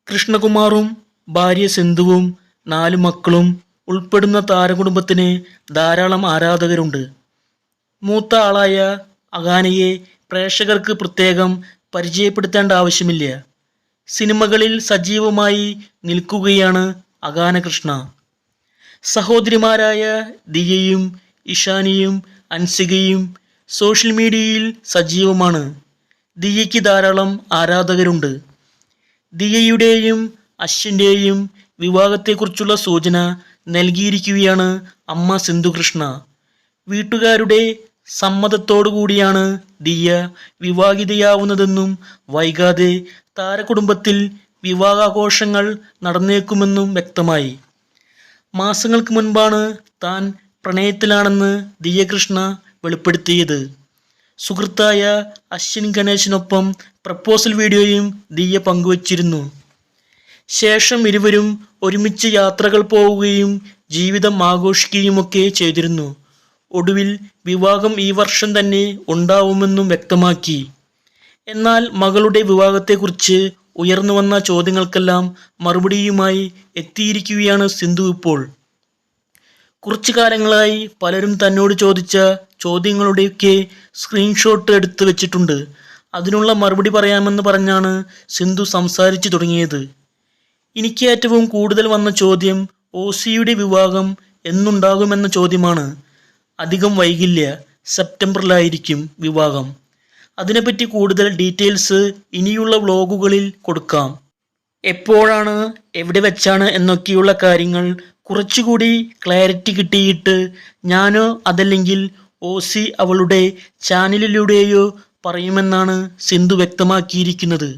കൃഷ്ണകുമാറും ഭാര്യ സിന്ധുവും 4 മക്കളും ഉൾപ്പെടുന്ന താരകുടുംബത്തിന് ധാരാളം ആരാധകരുണ്ട്. മൂത്ത ആളായ അഹാനയെ പ്രേക്ഷകർക്ക് പ്രത്യേകം പരിചയപ്പെടുത്തേണ്ട ആവശ്യമില്ല. സിനിമകളിൽ സജീവമായി നിൽക്കുകയാണ് അഹാന കൃഷ്ണ. സഹോദരിമാരായ ദിയയും ഇഷാനിയും അൻസികയും സോഷ്യൽ മീഡിയയിൽ സജീവമാണ്. ദിയയ്ക്ക് ധാരാളം ആരാധകരുണ്ട്. ദിയയുടെയും അശ്വിൻ്റെയും വിവാഹത്തെക്കുറിച്ചുള്ള സൂചന നൽകിയിരിക്കുകയാണ് അമ്മ സിന്ധുകൃഷ്ണ. വീട്ടുകാരുടെ സമ്മതത്തോടുകൂടിയാണ് ദിയ വിവാഹിതയാവുന്നതെന്നും വൈകാതെ താരകുടുംബത്തിൽ വിവാഹാഘോഷങ്ങൾ നടന്നേക്കുമെന്നും വ്യക്തമായി. മാസങ്ങൾക്ക് മുൻപാണ് താൻ പ്രണയത്തിലാണെന്ന് ദിയ കൃഷ്ണ വെളിപ്പെടുത്തിയത്. സുഹൃത്തായ അശ്വിൻ ഗണേശിനൊപ്പം പ്രപ്പോസൽ വീഡിയോയും ദിയ പങ്കുവച്ചിരുന്നു. ശേഷം ഇരുവരും ഒരുമിച്ച് യാത്രകൾ പോവുകയും ജീവിതം ആഘോഷിക്കുകയുമൊക്കെ ചെയ്തിരുന്നു. ഒടുവിൽ വിവാഹം ഈ വർഷം തന്നെ ഉണ്ടാവുമെന്നും വ്യക്തമാക്കി. എന്നാൽ മകളുടെ വിവാഹത്തെക്കുറിച്ച് ഉയർന്നു വന്ന ചോദ്യങ്ങൾക്കെല്ലാം മറുപടിയുമായി എത്തിയിരിക്കുകയാണ് സിന്ധു ഇപ്പോൾ. കുറച്ചു കാലങ്ങളായി പലരും തന്നോട് ചോദിച്ച ചോദ്യങ്ങളുടെയൊക്കെ സ്ക്രീൻഷോട്ട് എടുത്ത് വെച്ചിട്ടുണ്ട്. അതിനുള്ള മറുപടി പറയാമെന്ന് പറഞ്ഞാണ് സിന്ധു സംസാരിച്ചു തുടങ്ങിയത്. എനിക്ക് ഏറ്റവും കൂടുതൽ വന്ന ചോദ്യം ഓസിയുടെ വിവാഹം എന്നുണ്ടാകുമെന്ന ചോദ്യമാണ്. അധികം വൈകില്ല, സെപ്റ്റംബറിലായിരിക്കും വിവാഹം. അതിനെപ്പറ്റി കൂടുതൽ ഡീറ്റെയിൽസ് ഇനിയുള്ള വ്ലോഗുകളിൽ കൊടുക്കാം. എപ്പോഴാണ്, എവിടെ വെച്ചാണ് എന്നൊക്കെയുള്ള കാര്യങ്ങൾ കുറച്ചുകൂടി ക്ലാരിറ്റി കിട്ടിയിട്ട് ഞാനോ അതല്ലെങ്കിൽ ഓസി അവളുടെ ചാനലിലൂടെയോ പറയുമെന്നാണ് സിന്ധു വ്യക്തമാക്കിയിരിക്കുന്നത്.